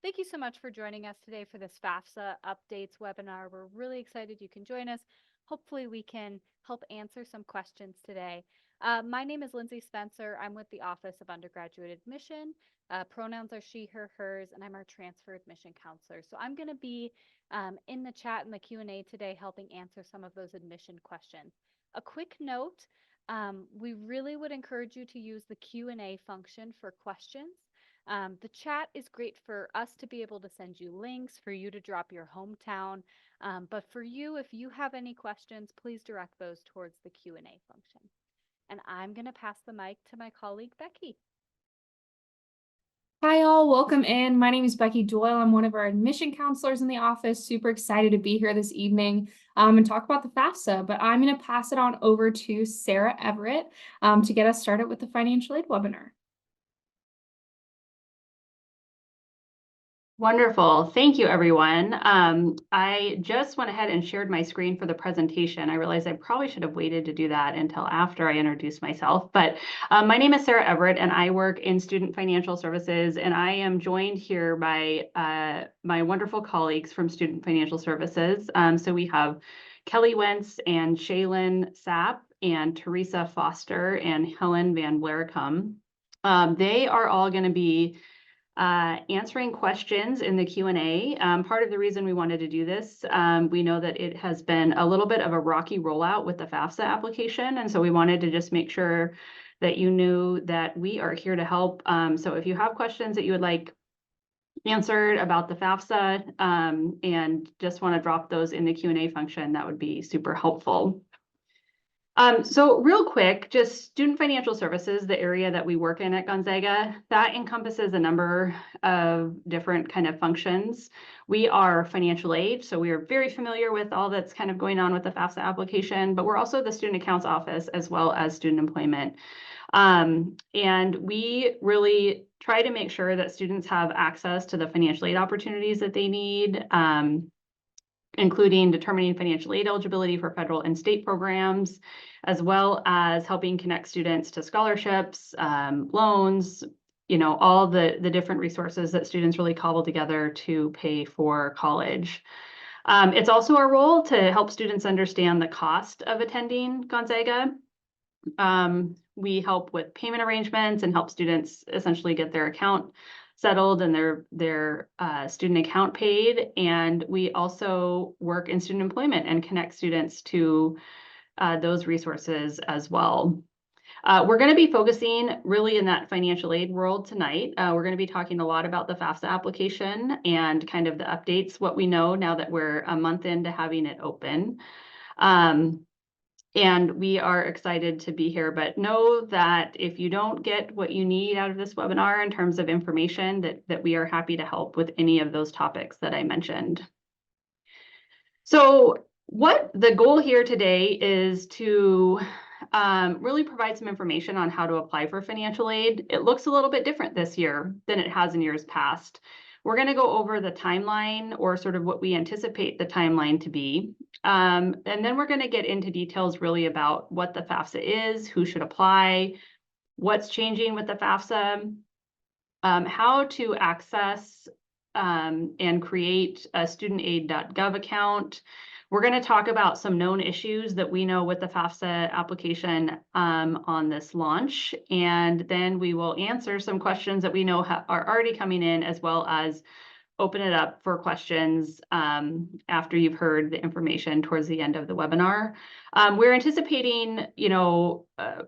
Thank you so much for joining us today for this FAFSA updates webinar. We're really excited you can join us. Hopefully we can help answer some questions today. My name is Lindsay Spencer. I'm with the Office of Undergraduate Admission. Pronouns are she, her, hers, and I'm our transfer admission counselor. So I'm going to be in the chat and the Q&A today helping answer some of those admission questions. A quick note, we really would encourage you to use the Q&A function for questions. The chat is great for us to be able to send you links, for you to drop your hometown. But for you, if you have any questions, please direct those towards the Q&A function. And I'm going to pass the mic to my colleague, Becky. Hi, all. Welcome in. My name is Becky Doyle. I'm one of our admission counselors in the office. Super excited to be here this evening and talk about the FAFSA. But I'm going to pass it on over to Sarah Everett to get us started with the financial aid webinar. Wonderful. Thank you, everyone. I just went ahead and shared my screen for the presentation. I realized I probably should have waited to do that until after I introduced myself. But my name is Sarah Everett, and I work in student financial services. And I am joined here by my wonderful colleagues from Student Financial Services. So we have Kelly Wentz and Shaylin Sapp and Teresa Foster and Helen Van Blaricum. They are all going to be answering questions in the Q&A. Part of the reason we wanted to do this, we know that it has been a little bit of a rocky rollout with the FAFSA application. And so we wanted to just make sure that you knew that we are here to help. So if you have questions that you would like answered about the FAFSA and just want to drop those in the Q&A function, that would be super helpful. So real quick, just student financial services, the area that we work in at Gonzaga, that encompasses a number of different kind of functions. We are financial aid, so we are very familiar with all that's kind of going on with the FAFSA application, but we're also the student accounts office as well as student employment. And we really try to make sure that students have access to the financial aid opportunities that they need, including determining financial aid eligibility for federal and state programs, as well as helping connect students to scholarships, loans, all the different resources that students really cobble together to pay for college. It's also our role to help students understand the cost of attending Gonzaga. We help with payment arrangements and help students essentially get their account settled and their student account paid. And we also work in student employment and connect students to those resources as well. We're going to be focusing really in that financial aid world tonight. We're going to be talking a lot about the FAFSA application and kind of the updates, what we know now that we're a month into having it open. And we are excited to be here, but know that if you don't get what you need out of this webinar in terms of information, that we are happy to help with any of those topics that I mentioned. So what the goal here today is to really provide some information on how to apply for financial aid. It looks a little bit different this year than it has in years past. We're going to go over the timeline, or sort of what we anticipate the timeline to be. And then we're going to get into details really about what the FAFSA is, who should apply, what's changing with the FAFSA, how to access and create a studentaid.gov account. We're going to talk about some known issues that we know with the FAFSA application on this launch, and then we will answer some questions that we know are already coming in, as well as open it up for questions after you've heard the information towards the end of the webinar. We're anticipating,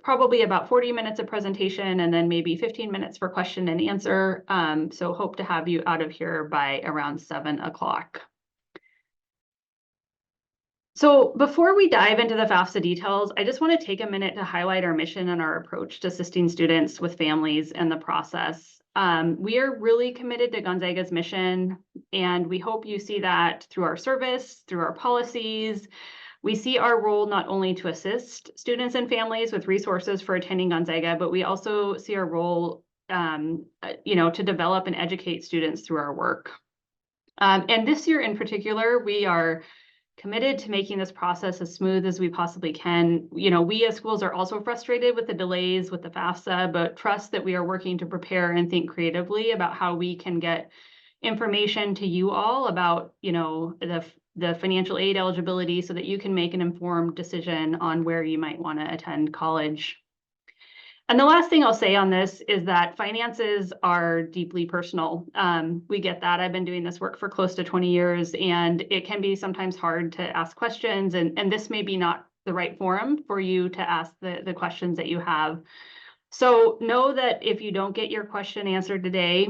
probably about 40 minutes of presentation and then maybe 15 minutes for question and answer. So hope to have you out of here by around 7 o'clock. So before we dive into the FAFSA details, I just want to take a minute to highlight our mission and our approach to assisting students with families and the process. We are really committed to Gonzaga's mission, and we hope you see that through our service, through our policies. We see our role not only to assist students and families with resources for attending Gonzaga, but we also see our role, to develop and educate students through our work. And this year in particular, we are committed to making this process as smooth as we possibly can. We as schools are also frustrated with the delays with the FAFSA, but trust that we are working to prepare and think creatively about how we can get information to you all about, the financial aid eligibility so that you can make an informed decision on where you might want to attend college. And the last thing I'll say on this is that finances are deeply personal. We get that. I've been doing this work for close to 20 years, and it can be sometimes hard to ask questions, and this may be not the right forum for you to ask the questions that you have. So know that if you don't get your question answered today,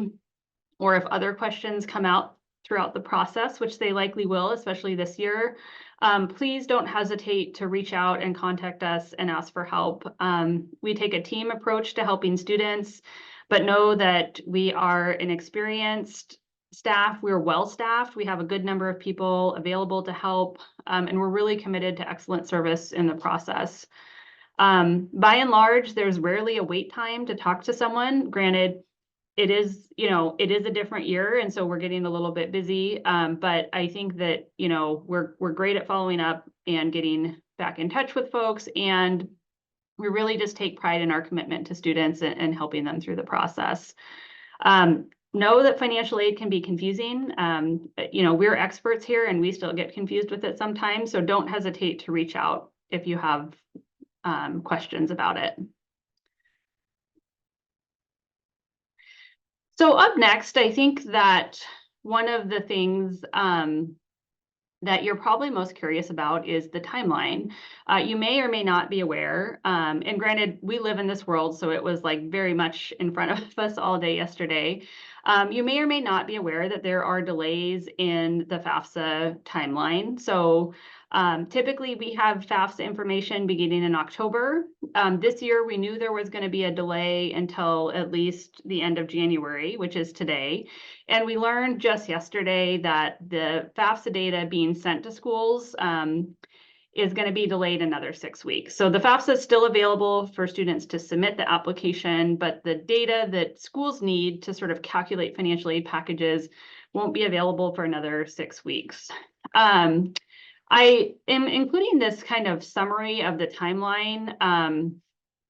or if other questions come out throughout the process, which they likely will, especially this year, please don't hesitate to reach out and contact us and ask for help. We take a team approach to helping students, but know that we are an experienced staff. We're well staffed. We have a good number of people available to help, and we're really committed to excellent service in the process. By and large, there's rarely a wait time to talk to someone. Granted, it is a different year, and so we're getting a little bit busy. But I think that, we're great at following up and getting back in touch with folks, and we really just take pride in our commitment to students and helping them through the process. Know that financial aid can be confusing. We're experts here, and we still get confused with it sometimes. So don't hesitate to reach out if you have questions about it. So up next, I think that one of the things that you're probably most curious about is the timeline. You may or may not be aware, and granted, we live in this world, so it was like very much in front of us all day yesterday. You may or may not be aware that there are delays in the FAFSA timeline. So typically we have FAFSA information beginning in October. This year we knew there was going to be a delay until at least the end of January, which is today. And we learned just yesterday that the FAFSA data being sent to schools is going to be delayed another 6 weeks. So the FAFSA is still available for students to submit the application, but the data that schools need to sort of calculate financial aid packages won't be available for another 6 weeks. I am including this kind of summary of the timeline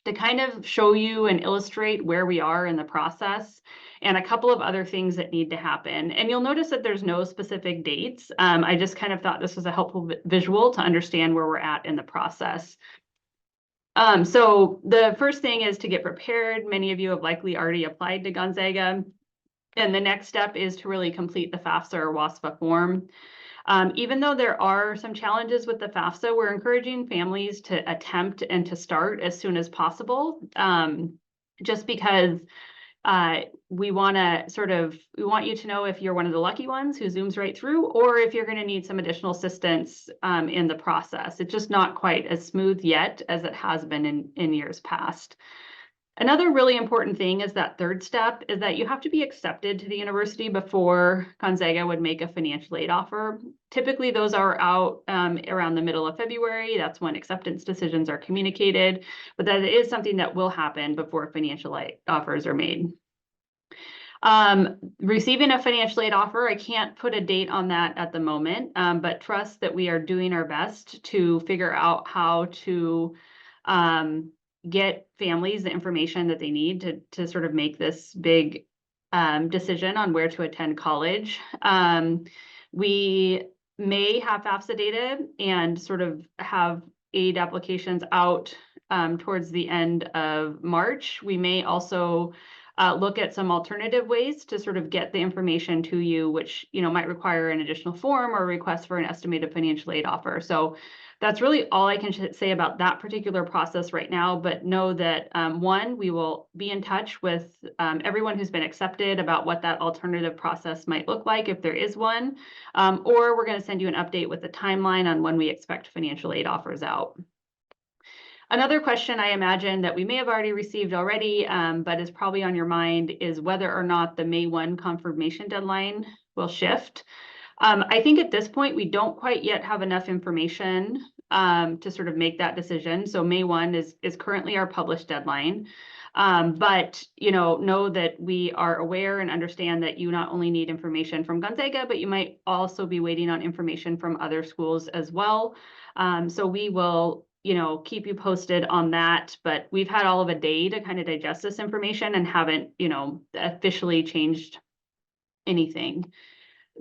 to kind of show you and illustrate where we are in the process and a couple of other things that need to happen. And you'll notice that there's no specific dates. I just kind of thought this was a helpful visual to understand where we're at in the process. So the first thing is to get prepared. Many of you have likely already applied to Gonzaga. And the next step is to really complete the FAFSA or WASFA form. Even though there are some challenges with the FAFSA, we're encouraging families to attempt and to start as soon as possible, just because we want you to know if you're one of the lucky ones who zooms right through, or if you're going to need some additional assistance in the process. It's just not quite as smooth yet as it has been in years past. Another really important thing is that third step is that you have to be accepted to the university before Gonzaga would make a financial aid offer. Typically, those are out around the middle of February. That's when acceptance decisions are communicated, but that is something that will happen before financial aid offers are made. Receiving a financial aid offer, I can't put a date on that at the moment, but trust that we are doing our best to figure out how to get families the information that they need to sort of make this big decision on where to attend college. We may have FAFSA data and sort of have aid applications out towards the end of March. We may also look at some alternative ways to sort of get the information to you, which might require an additional form or request for an estimated financial aid offer. So that's really all I can say about that particular process right now, but know that one, we will be in touch with everyone who's been accepted about what that alternative process might look like if there is one, or we're going to send you an update with the timeline on when we expect financial aid offers out. Another question I imagine that we may have already received already, but is probably on your mind, is whether or not the May 1 confirmation deadline will shift. I think at this point, we don't quite yet have enough information to sort of make that decision. So May 1 is currently our published deadline. But know that we are aware and understand that you not only need information from Gonzaga, but you might also be waiting on information from other schools as well. So we will keep you posted on that, but we've had all of a day to kind of digest this information and haven't officially changed anything.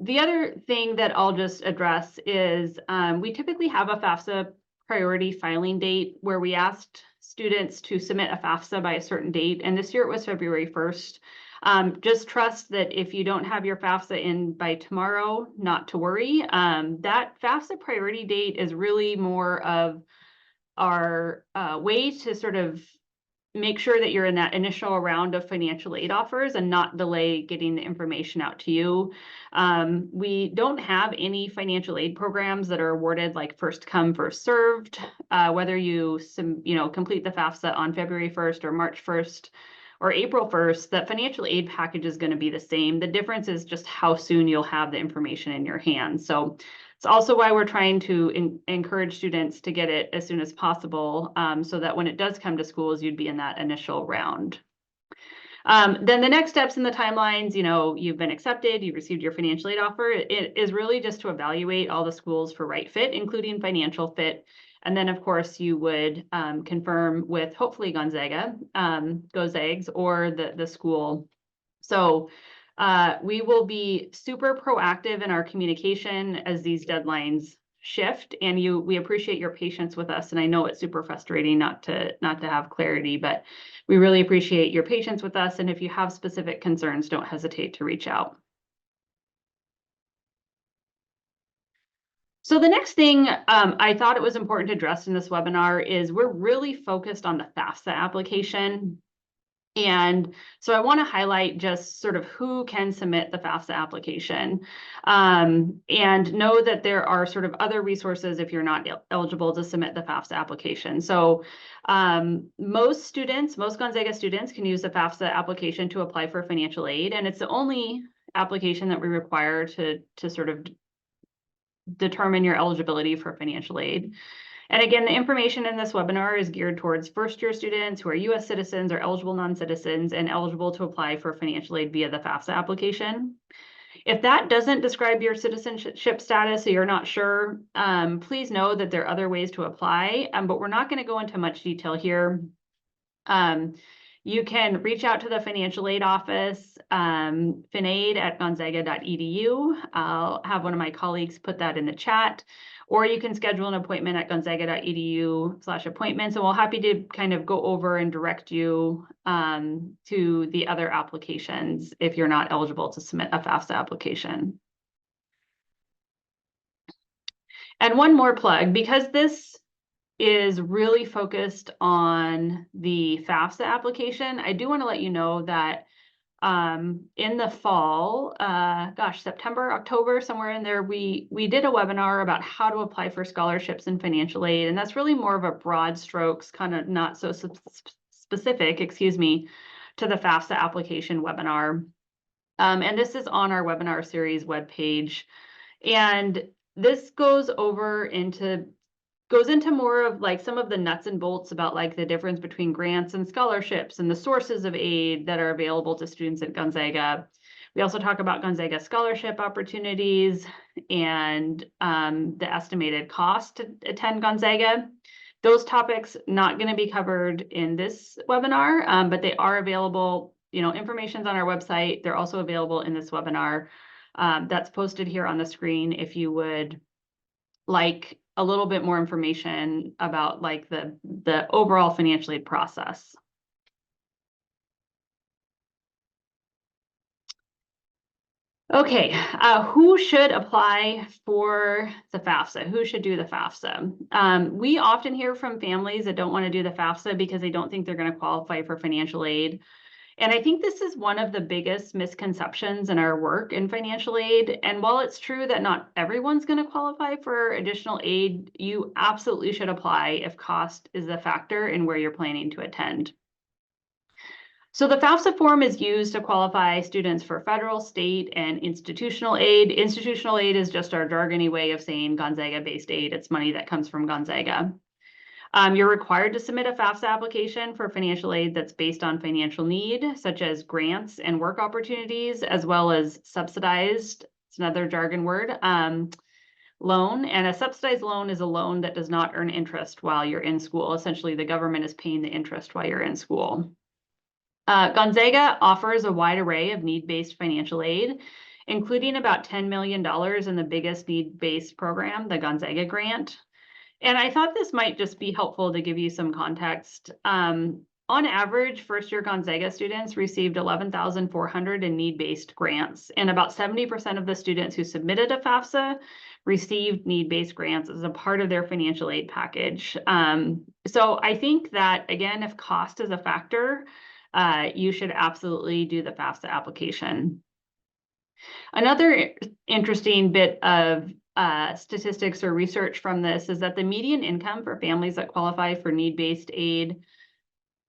The other thing that I'll just address is we typically have a FAFSA priority filing date where we asked students to submit a FAFSA by a certain date, and this year it was February 1st. Just trust that if you don't have your FAFSA in by tomorrow, not to worry. That FAFSA priority date is really more of our way to sort of make sure that you're in that initial round of financial aid offers and not delay getting the information out to you. We don't have any financial aid programs that are awarded like first come, first served. Whether you complete the FAFSA on February 1st or March 1st or April 1st, that financial aid package is going to be the same. The difference is just how soon you'll have the information in your hands. So it's also why we're trying to encourage students to get it as soon as possible, so that when it does come to schools, you'd be in that initial round. Then the next steps in the timelines, you've been accepted, you've received your financial aid offer. It is really just to evaluate all the schools for right fit, including financial fit. And then, of course, you would confirm with hopefully Gonzaga, Go Zags, or the school. So we will be super proactive in our communication as these deadlines shift, and we appreciate your patience with us. And I know it's super frustrating not to have clarity, but we really appreciate your patience with us. And if you have specific concerns, don't hesitate to reach out. So the next thing I thought it was important to address in this webinar is we're really focused on the FAFSA application. And so I want to highlight just sort of who can submit the FAFSA application, and know that there are sort of other resources if you're not eligible to submit the FAFSA application. So most Gonzaga students can use the FAFSA application to apply for financial aid, and it's the only application that we require to sort of determine your eligibility for financial aid. And again, the information in this webinar is geared towards first-year students who are U.S. citizens or eligible non-citizens and eligible to apply for financial aid via the FAFSA application. If that doesn't describe your citizenship status, so you're not sure, please know that there are other ways to apply, but we're not going to go into much detail here. You can reach out to the financial aid office, finaid@gonzaga.edu. I'll have one of my colleagues put that in the chat, or you can schedule an appointment at gonzaga.edu/appointments, and we're happy to kind of go over and direct you to the other applications if you're not eligible to submit a FAFSA application. And one more plug, because this is really focused on the FAFSA application, I do want to let you know that in the fall, September, October, somewhere in there, we did a webinar about how to apply for scholarships and financial aid. And that's really more of a broad strokes, kind of not so specific, to the FAFSA application webinar. And this is on our webinar series webpage. And this goes into more of like some of the nuts and bolts about like the difference between grants and scholarships and the sources of aid that are available to students at Gonzaga. We also talk about Gonzaga scholarship opportunities and the estimated cost to attend Gonzaga. Those topics not going to be covered in this webinar, but they are available. Information's on our website. They're also available in this webinar. That's posted here on the screen if you would like a little bit more information about like the overall financial aid process. Okay, who should apply for the FAFSA? Who should do the FAFSA? We often hear from families that don't want to do the FAFSA because they don't think they're going to qualify for financial aid. And I think this is one of the biggest misconceptions in our work in financial aid. And while it's true that not everyone's going to qualify for additional aid, you absolutely should apply if cost is a factor in where you're planning to attend. So the FAFSA form is used to qualify students for federal, state, and institutional aid. Institutional aid is just our jargony way of saying Gonzaga-based aid. It's money that comes from Gonzaga. You're required to submit a FAFSA application for financial aid that's based on financial need, such as grants and work opportunities, as well as subsidized, it's another jargon word, loan. And a subsidized loan is a loan that does not earn interest while you're in school. Essentially, the government is paying the interest while you're in school. Gonzaga offers a wide array of need-based financial aid, including about $10 million in the biggest need-based program, the Gonzaga grant. And I thought this might just be helpful to give you some context. On average, first-year Gonzaga students received 11,400 in need-based grants, and about 70% of the students who submitted a FAFSA received need-based grants as a part of their financial aid package. So I think that, again, if cost is a factor, you should absolutely do the FAFSA application. Another interesting bit of statistics or research from this is that the median income for families that qualify for need-based aid,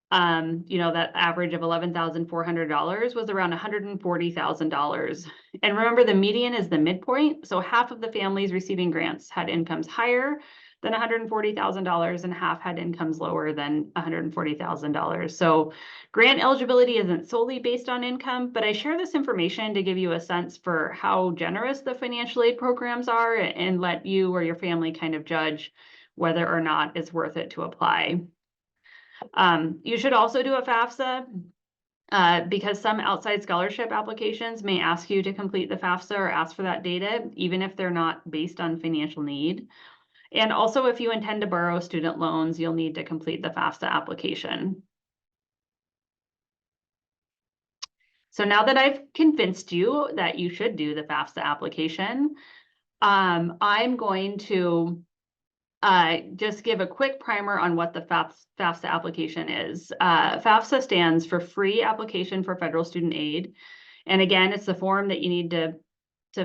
that average of $11,400 was around $140,000. And remember, the median is the midpoint. So half of the families receiving grants had incomes higher than $140,000 and half had incomes lower than $140,000. So grant eligibility isn't solely based on income, but I share this information to give you a sense for how generous the financial aid programs are and let you or your family kind of judge whether or not it's worth it to apply. You should also do a FAFSA because some outside scholarship applications may ask you to complete the FAFSA or ask for that data, even if they're not based on financial need. And also, if you intend to borrow student loans, you'll need to complete the FAFSA application. So now that I've convinced you that you should do the FAFSA application, I'm going to just give a quick primer on what the FAFSA application is. FAFSA stands for Free Application for Federal Student Aid. And again, it's the form that you need to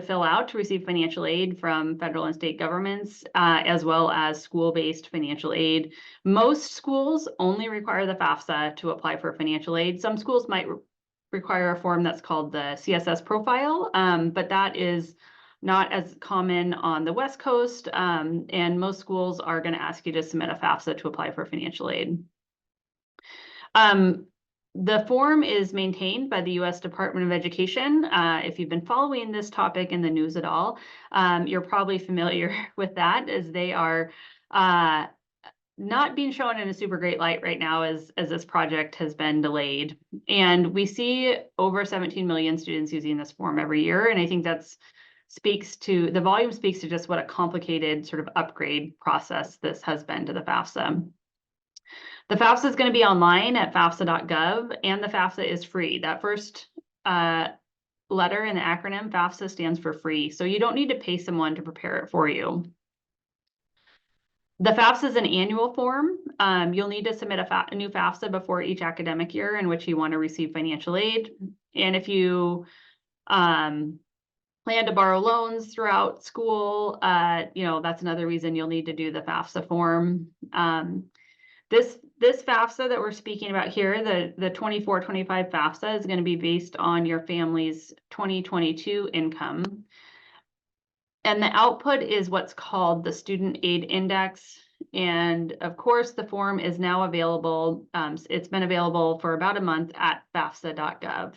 fill out to receive financial aid from federal and state governments, as well as school-based financial aid. Most schools only require the FAFSA to apply for financial aid. Some schools might require a form that's called the CSS profile, but that is not as common on the West Coast, and most schools are going to ask you to submit a FAFSA to apply for financial aid. The form is maintained by the U.S. Department of Education. If you've been following this topic in the news at all, you're probably familiar with that, as they are not being shown in a super great light right now as this project has been delayed. And we see over 17 million students using this form every year, and I think that's the volume speaks to just what a complicated sort of upgrade process this has been to the FAFSA. The FAFSA is going to be online at FAFSA.gov, and the FAFSA is free. That first letter in the acronym FAFSA stands for free, so you don't need to pay someone to prepare it for you. The FAFSA is an annual form. You'll need to submit a new FAFSA before each academic year in which you want to receive financial aid. And if you plan to borrow loans throughout school, that's another reason you'll need to do the FAFSA form. This FAFSA that we're speaking about here, the 24-25 FAFSA, is going to be based on your family's 2022 income. And the output is what's called the Student Aid Index. And of course, the form is now available. It's been available for about a month at FAFSA.gov.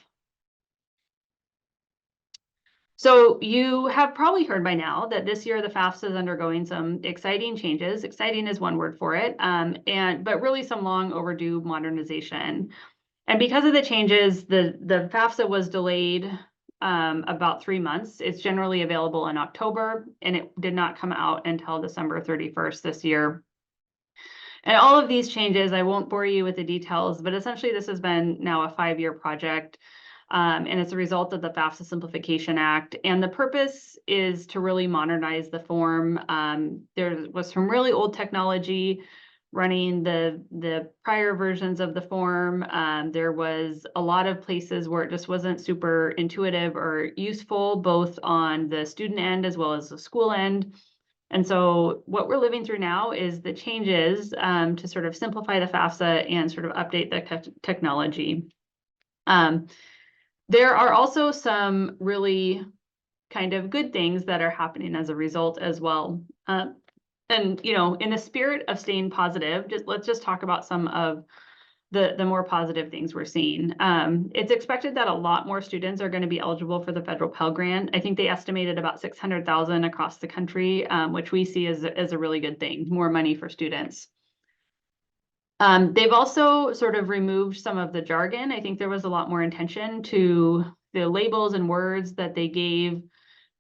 So you have probably heard by now that this year the FAFSA is undergoing some exciting changes. Exciting is one word for it, but really some long overdue modernization. And because of the changes, the FAFSA was delayed about 3 months. It's generally available in October, and it did not come out until December 31st this year. And all of these changes, I won't bore you with the details, but essentially this has been now a 5-year project. And it's a result of the FAFSA Simplification Act. And the purpose is to really modernize the form. There was some really old technology running the prior versions of the form. There was a lot of places where it just wasn't super intuitive or useful, both on the student end as well as the school end. And so what we're living through now is the changes to sort of simplify the FAFSA and sort of update the technology. There are also some really kind of good things that are happening as a result as well. And, in the spirit of staying positive, let's just talk about some of the more positive things we're seeing. It's expected that a lot more students are going to be eligible for the federal Pell Grant. I think they estimated about 600,000 across the country, which we see as a really good thing, more money for students. They've also sort of removed some of the jargon. I think there was a lot more intention to the labels and words that they gave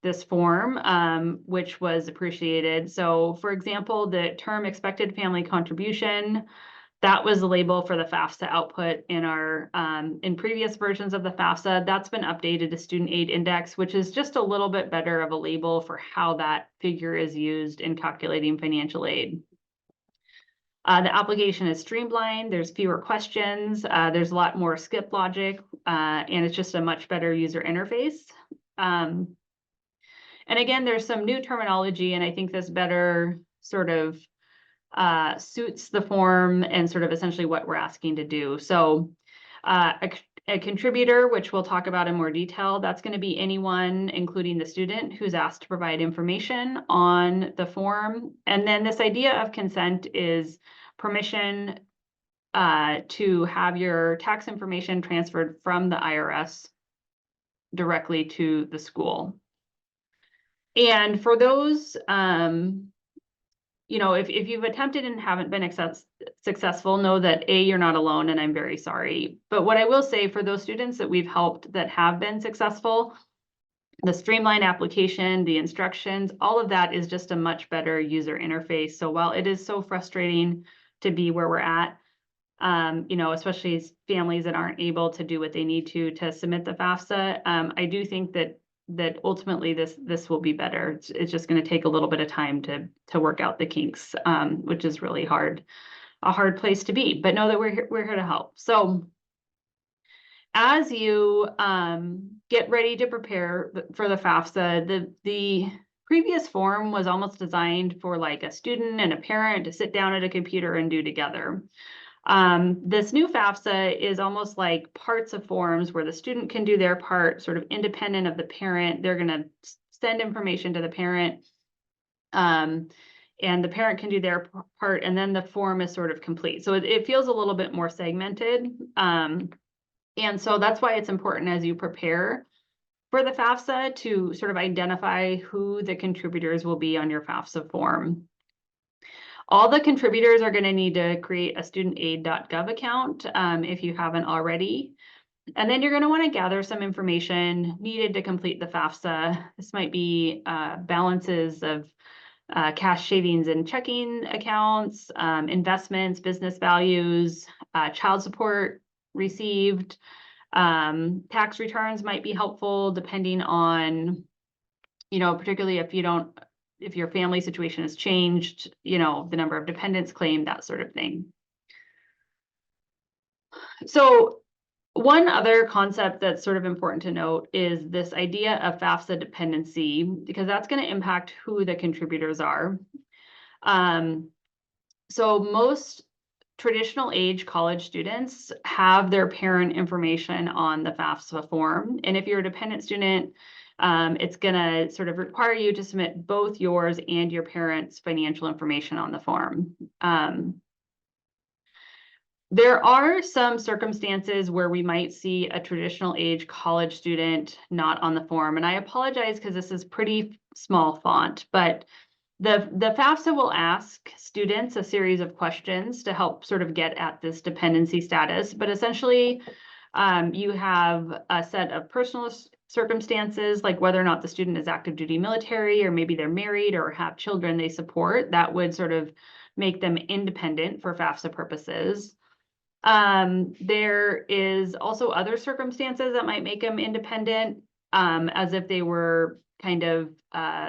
this form, which was appreciated. So for example, the term expected family contribution, that was the label for the FAFSA output in our in previous versions of the FAFSA. That's been updated to Student Aid Index, which is just a little bit better of a label for how that figure is used in calculating financial aid. The application is streamlined. There's fewer questions. There's a lot more skip logic, and it's just a much better user interface. And again, there's some new terminology, and I think this better sort of suits the form and sort of essentially what we're asking to do. So a contributor, which we'll talk about in more detail, that's going to be anyone, including the student, who's asked to provide information on the form. And then this idea of consent is permission to have your tax information transferred from the IRS directly to the school. And for those, you know, if you've attempted and haven't been successful, know that you're not alone, and I'm very sorry. But what I will say, for those students that we've helped that have been successful, the streamlined application, the instructions, all of that is just a much better user interface. So while it is so frustrating to be where we're at, you know, especially as families that aren't able to do what they need to submit the FAFSA, I do think that ultimately this will be better. It's just going to take a little bit of time to work out the kinks, which is really a hard place to be. But know that we're here to help. So as you get ready to prepare for the FAFSA, the previous form was almost designed for like a student and a parent to sit down at a computer and do together. This new FAFSA is almost like parts of forms where the student can do their part, sort of independent of the parent. They're going to send information to the parent, and the parent can do their part, and then the form is sort of complete. So it feels a little bit more segmented. And so that's why it's important as you prepare for the FAFSA to sort of identify who the contributors will be on your FAFSA form. All the contributors are going to need to create a studentaid.gov account if you haven't already. And then you're going to want to gather some information needed to complete the FAFSA. This might be balances of cash savings and checking accounts, investments, business values, child support received. Tax returns might be helpful depending on, you know, particularly if your family situation has changed, you know, the number of dependents claimed, that sort of thing. So one other concept that's sort of important to note is this idea of FAFSA dependency, because that's going to impact who the contributors are. So most traditional age college students have their parent information on the FAFSA form. And if you're a dependent student, it's going to sort of require you to submit both yours and your parents' financial information on the form. There are some circumstances where we might see a traditional age college student not on the form. And I apologize because this is pretty small font, but the FAFSA will ask students a series of questions to help sort of get at this dependency status. But essentially, you have a set of personal circumstances, like whether or not the student is active duty military, or maybe they're married or have children they support, that would sort of make them independent for FAFSA purposes. There is also other circumstances that might make them independent, as if they were kind of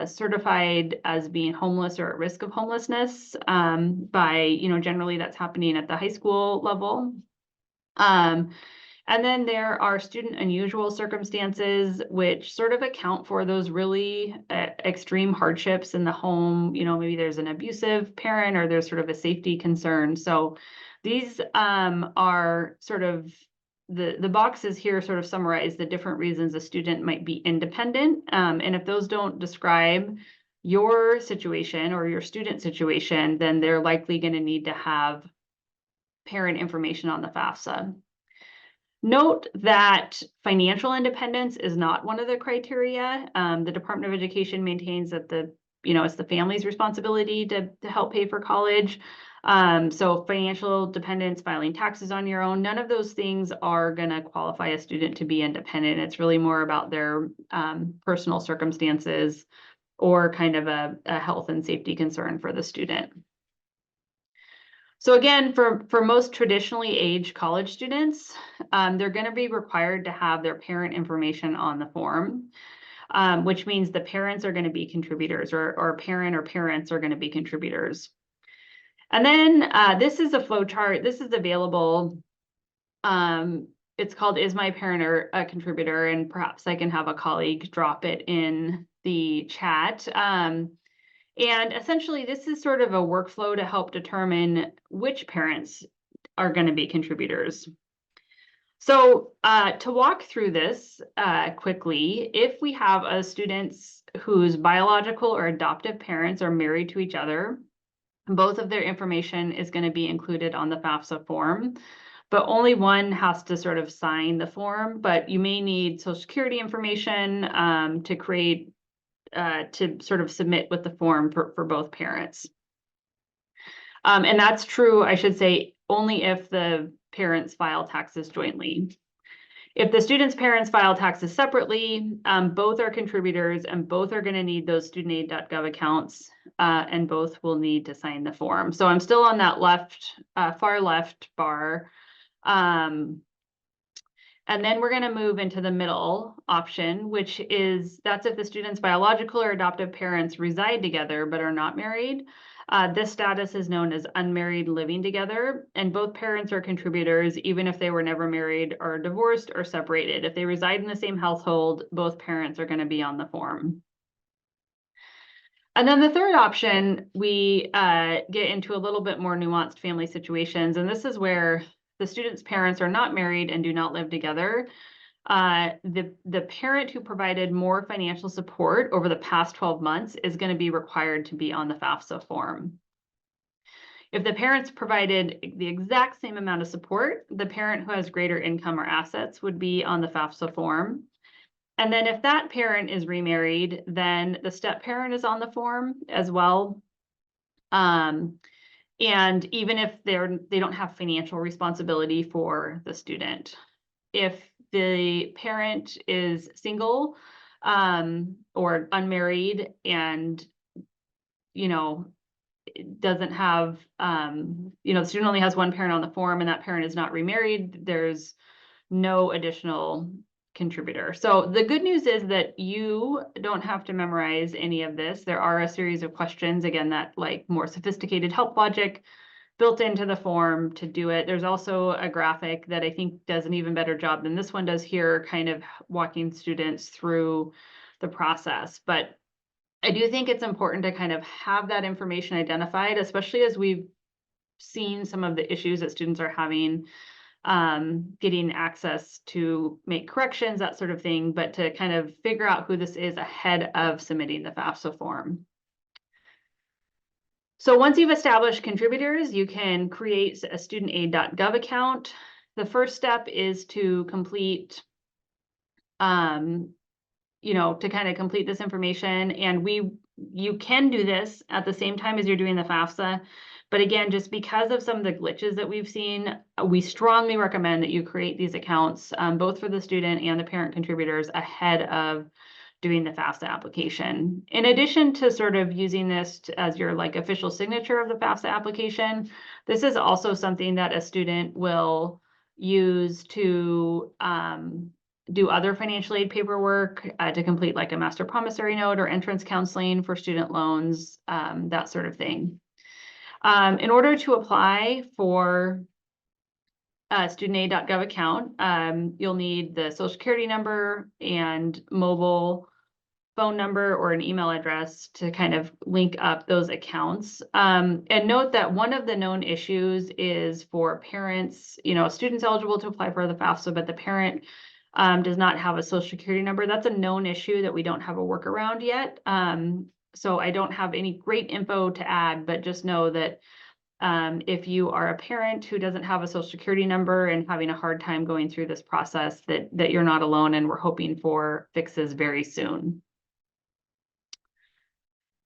certified as being homeless or at risk of homelessness by, you know, generally that's happening at the high school level. And then there are student unusual circumstances, which sort of account for those really extreme hardships in the home. You know, maybe there's an abusive parent or there's sort of a safety concern. So these are sort of the boxes here sort of summarize the different reasons a student might be independent. And if those don't describe your situation or your student situation, then they're likely going to need to have parent information on the FAFSA. Note that financial independence is not one of the criteria. The Department of Education maintains that it's the family's responsibility to help pay for college. So financial dependence, filing taxes on your own, none of those things are going to qualify a student to be independent. It's really more about their personal circumstances or kind of a health and safety concern for the student. So again, for most traditionally aged college students, they're going to be required to have their parent information on the form, which means the parents are going to be contributors, or a parent or parents are going to be contributors. And then this is a flow chart. This is available. It's called Is My Parent a Contributor? And perhaps I can have a colleague drop it in the chat. And essentially, this is sort of a workflow to help determine which parents are going to be contributors. So to walk through this quickly, if we have a student whose biological or adoptive parents are married to each other, both of their information is going to be included on the FAFSA form, but only one has to sort of sign the form. But you may need Social Security information to create, to sort of submit with the form for both parents. And that's true, I should say, only if the parents file taxes jointly. If the student's parents file taxes separately, both are contributors and both are going to need those studentaid.gov accounts, and both will need to sign the form. So I'm still on that far left bar. And then we're going to move into the middle option, which is that's if the student's biological or adoptive parents reside together but are not married. This status is known as unmarried living together, and both parents are contributors even if they were never married or divorced or separated. If they reside in the same household, both parents are going to be on the form. And then the third option, we get into a little bit more nuanced family situations, and this is where the student's parents are not married and do not live together. The parent who provided more financial support over the past 12 months is going to be required to be on the FAFSA form. If the parents provided the exact same amount of support, the parent who has greater income or assets would be on the FAFSA form. And then if that parent is remarried, then the step parent is on the form as well. And even if they don't have financial responsibility for the student. If the parent is single or unmarried and, doesn't have, the student only has one parent on the form and that parent is not remarried, there's no additional contributor. So the good news is that you don't have to memorize any of this. There are a series of questions, again, that like more sophisticated help logic built into the form to do it. There's also a graphic that I think does an even better job than this one does here, kind of walking students through the process. But I do think it's important to kind of have that information identified, especially as we've seen some of the issues that students are having getting access to make corrections, that sort of thing, but to kind of figure out who this is ahead of submitting the FAFSA form. So once you've established contributors, you can create a studentaid.gov account. The first step is to complete, to kind of complete this information. And you can do this at the same time as you're doing the FAFSA. But again, just because of some of the glitches that we've seen, we strongly recommend that you create these accounts, both for the student and the parent contributors ahead of doing the FAFSA application. In addition to sort of using this as your like official signature of the FAFSA application, this is also something that a student will use to do other financial aid paperwork, to complete like a master promissory note or entrance counseling for student loans, that sort of thing. In order to apply for a studentaid.gov account, you'll need the Social Security number and mobile phone number or an email address to kind of link up those accounts. And note that one of the known issues is for parents, students eligible to apply for the FAFSA, but the parent does not have a Social Security number. That's a known issue that we don't have a workaround yet. So I don't have any great info to add, but just know that if you are a parent who doesn't have a Social Security number and having a hard time going through this process, that you're not alone, and we're hoping for fixes very soon.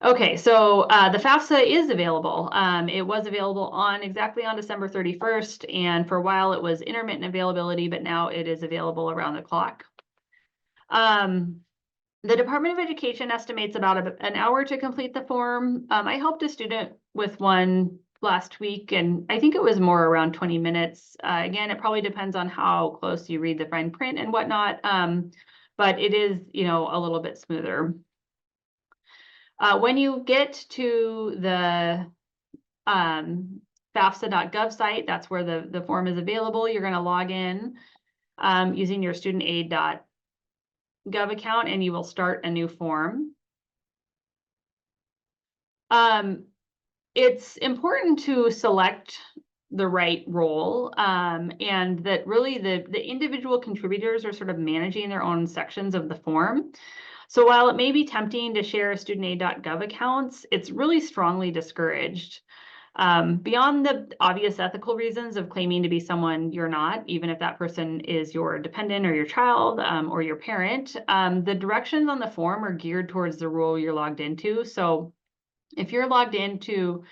Okay, so the FAFSA is available. It was available exactly on December 31st, and for a while it was intermittent availability, but now it is available around the clock. The Department of Education estimates about an hour to complete the form. I helped a student with one last week, and I think it was more around 20 minutes. Again, it probably depends on how close you read the fine print and whatnot, but it is, a little bit smoother. When you get to the FAFSA.gov site, that's where the form is available. You're going to log in using your studentaid.gov account, and you will start a new form. It's important to select the right role, and that really the individual contributors are sort of managing their own sections of the form. So while it may be tempting to share studentaid.gov accounts, it's really strongly discouraged. Beyond the obvious ethical reasons of claiming to be someone you're not, even if that person is your dependent or your child or your parent, the directions on the form are geared towards the role you're logged into. So if you're logged into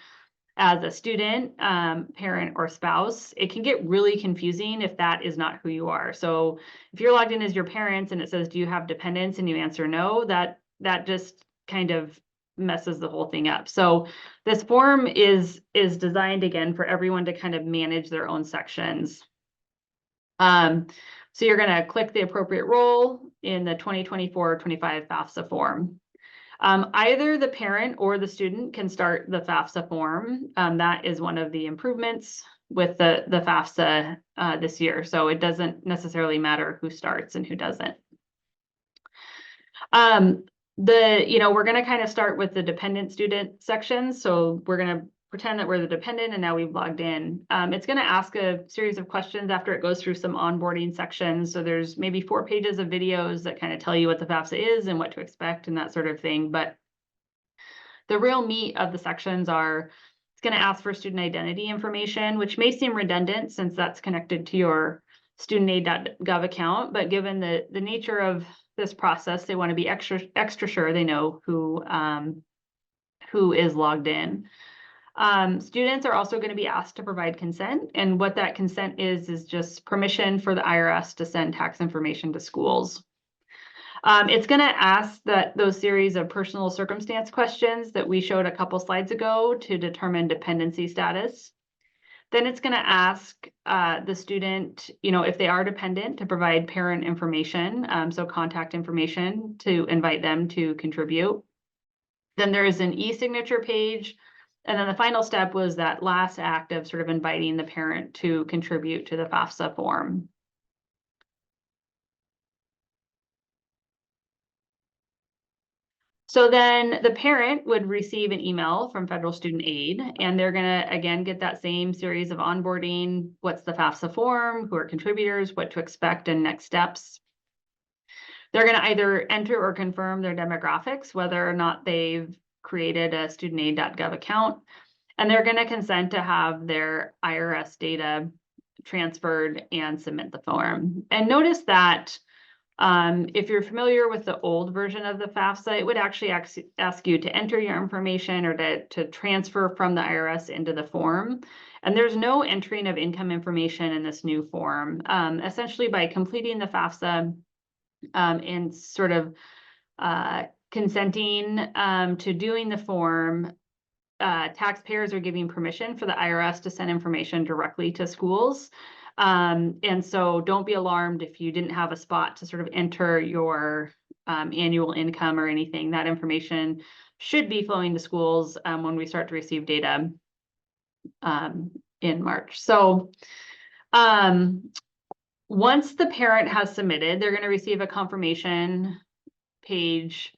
as a student, parent, or spouse, it can get really confusing if that is not who you are. So if you're logged in as your parents and it says, do you have dependents, and you answer no, that just kind of messes the whole thing up. So this form is designed again for everyone to kind of manage their own sections. So you're going to click the appropriate role in the 2024-25 FAFSA form. Either the parent or the student can start the FAFSA form. That is one of the improvements with the FAFSA this year. So it doesn't necessarily matter who starts and who doesn't. We're going to kind of start with the dependent student section. So we're going to pretend that we're the dependent, and now we've logged in. It's going to ask a series of questions after it goes through some onboarding sections. So there's maybe 4 pages of videos that kind of tell you what the FAFSA is and what to expect and that sort of thing. But the real meat of the sections are, it's going to ask for student identity information, which may seem redundant since that's connected to your studentaid.gov account. But given the nature of this process, they want to be extra sure they know who is logged in. Students are also going to be asked to provide consent, and what that consent is just permission for the IRS to send tax information to schools. It's going to ask those series of personal circumstance questions that we showed a couple slides ago to determine dependency status. Then it's going to ask the student, if they are dependent, to provide parent information, so contact information to invite them to contribute. Then there is an e-signature page. And then the final step was that last act of sort of inviting the parent to contribute to the FAFSA form. So then the parent would receive an email from Federal Student Aid, and they're going to, again, get that same series of onboarding. What's the FAFSA form? Who are contributors? What to expect and next steps. They're going to either enter or confirm their demographics, whether or not they've created a studentaid.gov account. And they're going to consent to have their IRS data transferred and submit the form. And notice that if you're familiar with the old version of the FAFSA, it would actually ask you to enter your information or to transfer from the IRS into the form. And there's no entering of income information in this new form. Essentially, by completing the FAFSA and sort of consenting to doing the form, taxpayers are giving permission for the IRS to send information directly to schools. And so don't be alarmed if you didn't have a spot to sort of enter your annual income or anything. That information should be flowing to schools when we start to receive data in March. So once the parent has submitted, they're going to receive a confirmation page.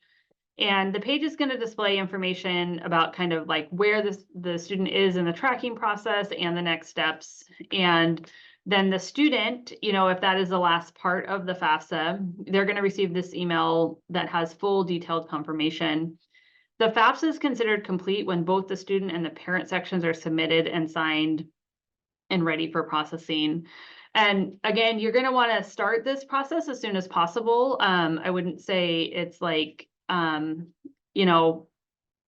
And the page is going to display information about kind of like where the student is in the tracking process and the next steps. And then the student, if that is the last part of the FAFSA, they're going to receive this email that has full detailed confirmation. The FAFSA is considered complete when both the student and the parent sections are submitted and signed and ready for processing. And again, you're going to want to start this process as soon as possible. I wouldn't say it's like,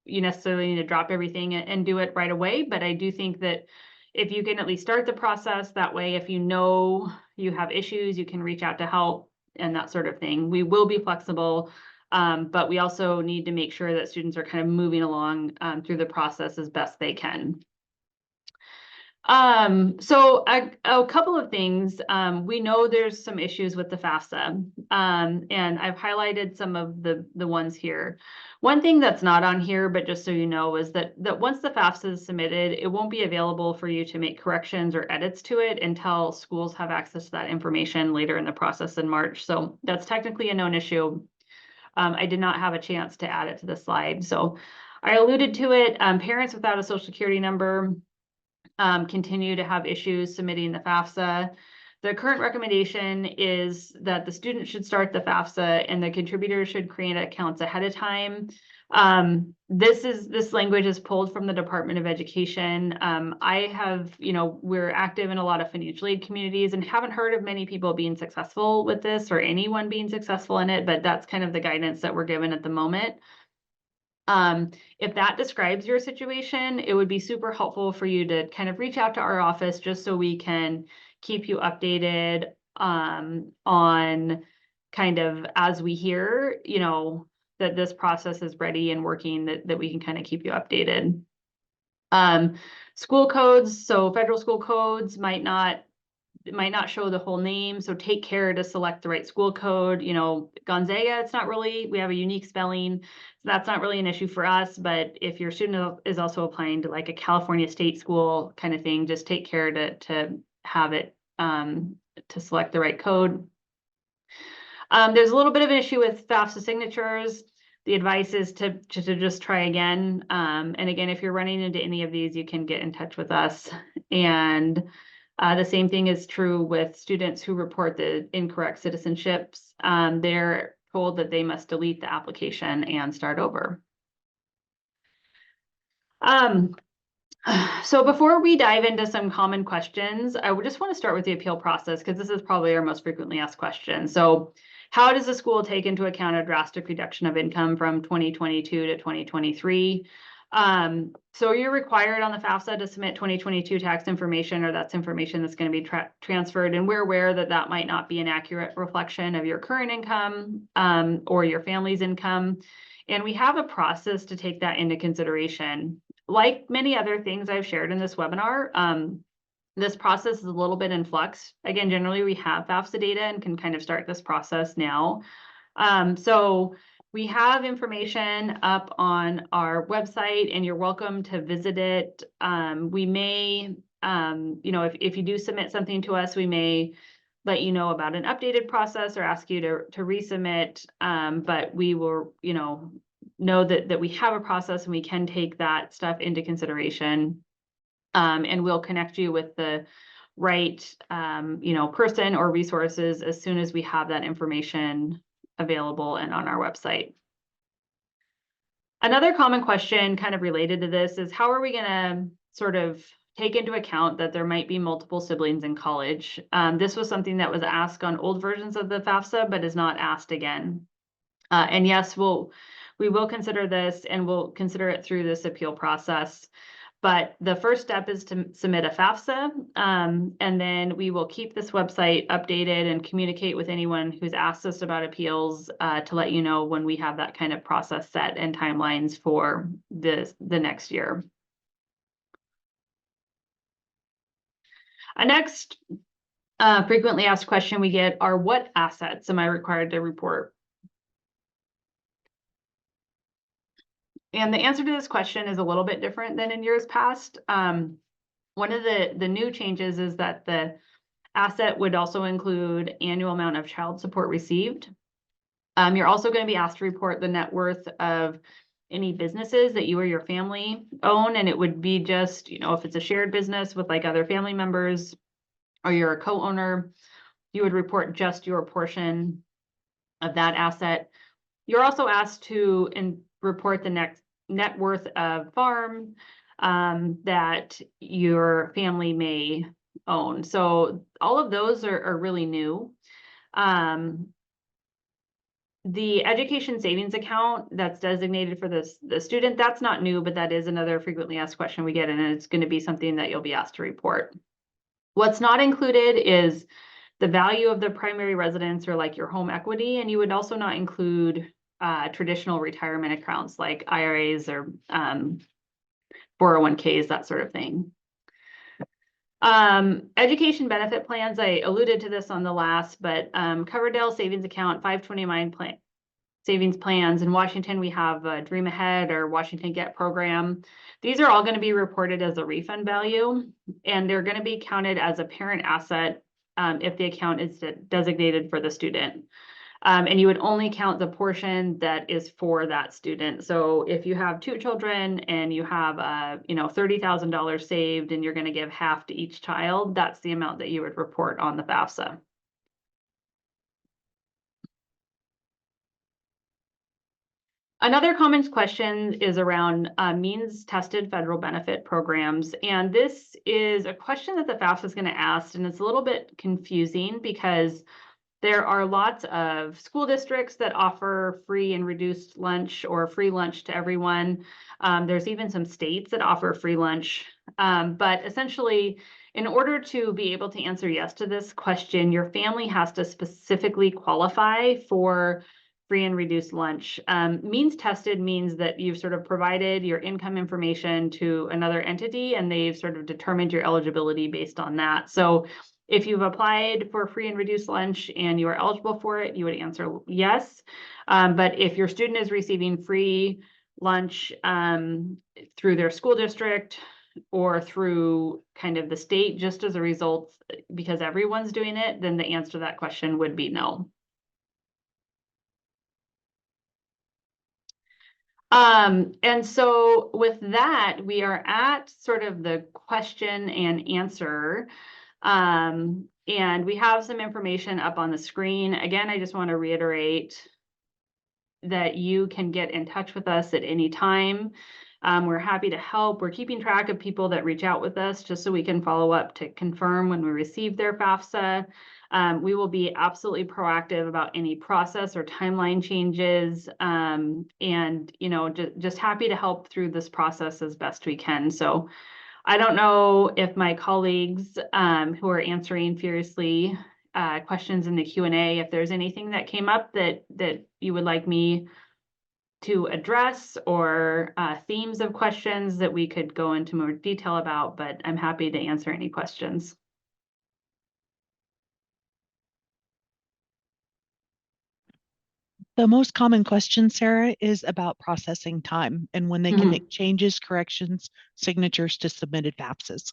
you necessarily need to drop everything and do it right away, but I do think that if you can at least start the process, that way, if you know you have issues, you can reach out to help and that sort of thing. We will be flexible, but we also need to make sure that students are kind of moving along through the process as best they can. So a couple of things. We know there's some issues with the FAFSA, and I've highlighted some of the ones here. One thing that's not on here, but just so you know, is that once the FAFSA is submitted, it won't be available for you to make corrections or edits to it until schools have access to that information later in the process in March. So that's technically a known issue. I did not have a chance to add it to the slide. So I alluded to it. Parents without a social security number continue to have issues submitting the FAFSA. The current recommendation is that the student should start the FAFSA and the contributor should create accounts ahead of time. This language is pulled from the Department of Education. I have, we're active in a lot of financial aid communities and haven't heard of many people being successful with this or anyone being successful in it, but that's kind of the guidance that we're given at the moment. If that describes your situation, it would be super helpful for you to kind of reach out to our office just so we can keep you updated on kind of as we hear, that this process is ready and working, that we can kind of keep you updated. School codes, so federal school codes might not show the whole name, so take care to select the right school code. Gonzaga, it's not really, we have a unique spelling, so that's not really an issue for us, but if your student is also applying to like a California state school kind of thing, just take care to have it, to select the right code. There's a little bit of an issue with FAFSA signatures. The advice is to just try again. And again, if you're running into any of these, you can get in touch with us. And the same thing is true with students who report the incorrect citizenships. They're told that they must delete the application and start over. So before we dive into some common questions, I would just want to start with the appeal process because this is probably our most frequently asked question. So how does the school take into account a drastic reduction of income from 2022 to 2023? So you're required on the FAFSA to submit 2022 tax information, or that's information that's going to be transferred. And we're aware that that might not be an accurate reflection of your current income or your family's income. And we have a process to take that into consideration. Like many other things I've shared in this webinar, this process is a little bit in flux. Again, generally we have FAFSA data and can kind of start this process now. So we have information up on our website and you're welcome to visit it. We may, if you do submit something to us, we may let you know about an updated process or ask you to resubmit. But we will, know that we have a process and we can take that stuff into consideration. And we'll connect you with the right, person or resources as soon as we have that information available and on our website. Another common question kind of related to this is how are we going to sort of take into account that there might be multiple siblings in college? This was something that was asked on old versions of the FAFSA, but is not asked again. And yes, we will consider this and we'll consider it through this appeal process. But the first step is to submit a FAFSA, and then we will keep this website updated and communicate with anyone who's asked us about appeals to let you know when we have that kind of process set and timelines for the next year. A next frequently asked question we get are, what assets am I required to report? And the answer to this question is a little bit different than in years past. One of the new changes is that the asset would also include annual amount of child support received. You're also going to be asked to report the net worth of any businesses that you or your family own. And it would be just, if it's a shared business with like other family members or you're a co-owner, you would report just your portion of that asset. You're also asked to report the net worth of farm that your family may own. So all of those are really new. The education savings account that's designated for the student, that's not new, but that is another frequently asked question we get, and it's going to be something that you'll be asked to report. What's not included is the value of the primary residence or like your home equity, and you would also not include traditional retirement accounts like IRAs or 401ks, that sort of thing. Education benefit plans, I alluded to this on the last, but Coverdale savings account, 529 plan savings plans. In Washington, we have a Dream Ahead or Washington Get program. These are all going to be reported as a refund value, and they're going to be counted as a parent asset if the account is designated for the student. And you would only count the portion that is for that student. So if you have 2 children and you have $30,000 saved and you're going to give half to each child, that's the amount that you would report on the FAFSA. Another common question is around means tested federal benefit programs. And this is a question that the FAFSA is going to ask, and it's a little bit confusing because there are lots of school districts that offer free and reduced lunch or free lunch to everyone. There's even some states that offer free lunch. But essentially, in order to be able to answer yes to this question, your family has to specifically qualify for free and reduced lunch. Means tested means that you've sort of provided your income information to another entity and they've sort of determined your eligibility based on that. So if you've applied for free and reduced lunch and you are eligible for it, you would answer yes. But if your student is receiving free lunch through their school district or through kind of the state, just as a result, because everyone's doing it, then the answer to that question would be no. And so with that, we are at sort of the question and answer. And we have some information up on the screen. Again, I just want to reiterate that you can get in touch with us at any time. We're happy to help. We're keeping track of people that reach out with us just so we can follow up to confirm when we receive their FAFSA. We will be absolutely proactive about any process or timeline changes, and just happy to help through this process as best we can. So I don't know if my colleagues who are answering furiously questions in the Q&A, if there's anything that came up that you would like me to address, or themes of questions that we could go into more detail about, but I'm happy to answer any questions. The most common question, Sarah, is about processing time and when they can make changes, corrections, signatures to submitted FAFSAs.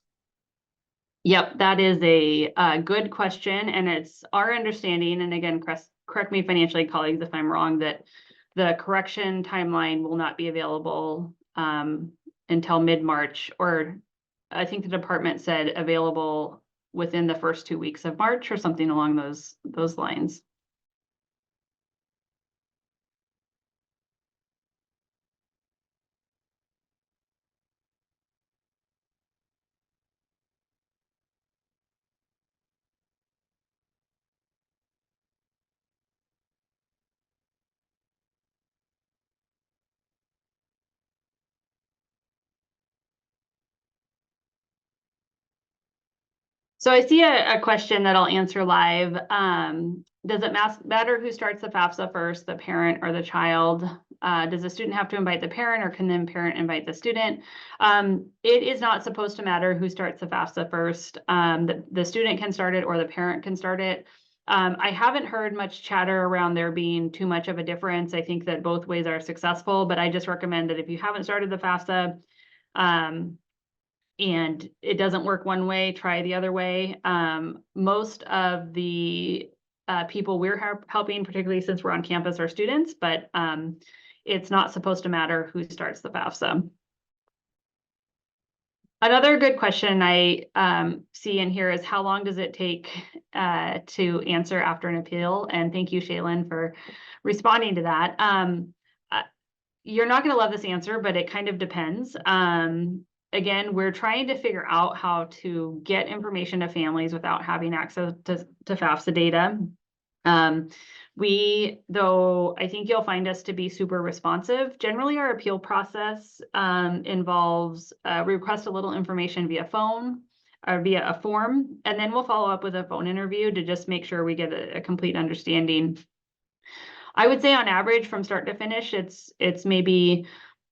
Yep, that is a good question, and it's our understanding, and again, correct me financially colleagues if I'm wrong, that the correction timeline will not be available until mid-March, or I think the department said available within the first 2 weeks of March or something along those lines. So I see a question that I'll answer live. Does it matter who starts the FAFSA first, the parent or the child? Does the student have to invite the parent, or can the parent invite the student? It is not supposed to matter who starts the FAFSA first. The student can start it or the parent can start it. I haven't heard much chatter around there being too much of a difference. I think that both ways are successful, but I just recommend that if you haven't started the FAFSA, and it doesn't work one way, try the other way. Most of the people we're helping, particularly since we're on campus, are students, but it's not supposed to matter who starts the FAFSA. Another good question I see in here is how long does it take to answer after an appeal? And thank you, Shaylin, for responding to that. You're not going to love this answer, but it kind of depends. Again, we're trying to figure out how to get information to families without having access to FAFSA data. Though I think you'll find us to be super responsive, generally our appeal process involves request a little information via phone or via a form, and then we'll follow up with a phone interview to just make sure we get a complete understanding. I would say on average from start to finish, it's maybe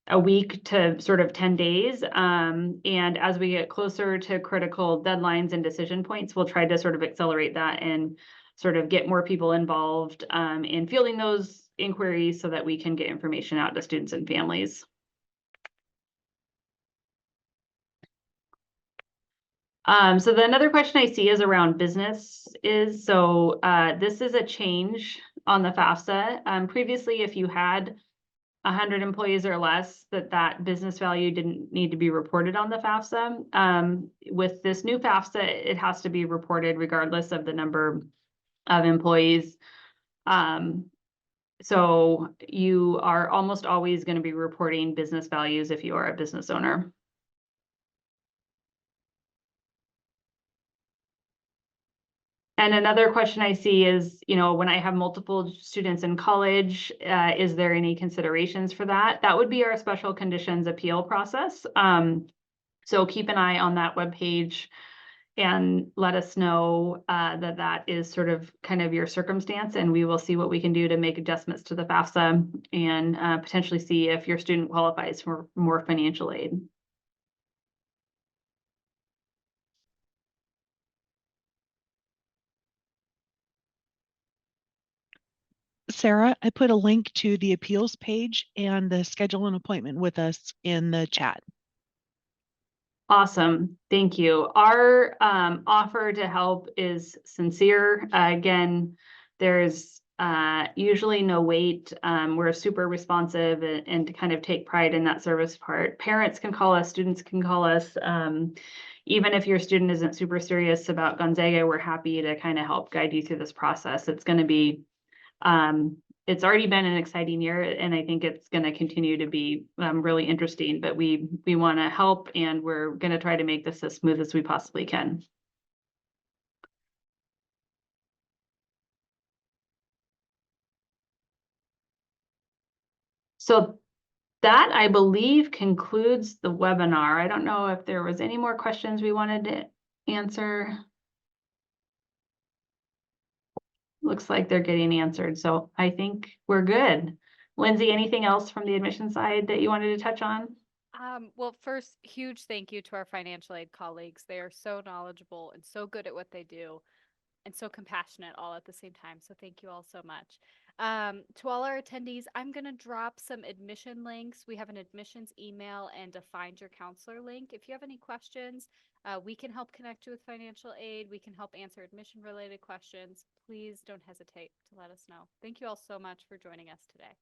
a week to sort of 10 days. And as we get closer to critical deadlines and decision points, we'll try to sort of accelerate that and sort of get more people involved in fielding those inquiries so that we can get information out to students and families. So the another question I see is around business is, so this is a change on the FAFSA. Previously, if you had 100 employees or less, that business value didn't need to be reported on the FAFSA. With this new FAFSA, it has to be reported regardless of the number of employees. So you are almost always going to be reporting business values if you are a business owner. And another question I see is, when I have multiple students in college, is there any considerations for that? That would be our special conditions appeal process. So keep an eye on that webpage and let us know that is sort of kind of your circumstance, and we will see what we can do to make adjustments to the FAFSA and potentially see if your student qualifies for more financial aid. Sarah, I put a link to the appeals page and the schedule an appointment with us in the chat. Awesome. Thank you. Our offer to help is sincere. Again, there's usually no wait. We're super responsive and to kind of take pride in that service part. Parents can call us, students can call us. Even if your student isn't super serious about Gonzaga, we're happy to kind of help guide you through this process. It's going to be it's already been an exciting year, and I think it's going to continue to be really interesting, but we want to help, and we're going to try to make this as smooth as we possibly can. So that, I believe, concludes the webinar. I don't know if there was any more questions we wanted to answer. Looks like they're getting answered, so I think we're good. Lindsay, anything else from the admission side that you wanted to touch on? Well, first, huge thank you to our financial aid colleagues. They are so knowledgeable and so good at what they do and so compassionate all at the same time. So thank you all so much. To all our attendees, I'm going to drop some admission links. We have an admissions email and a Find Your Counselor link. If you have any questions, we can help connect you with financial aid. We can help answer admission related questions. Please don't hesitate to let us know. Thank you all so much for joining us today.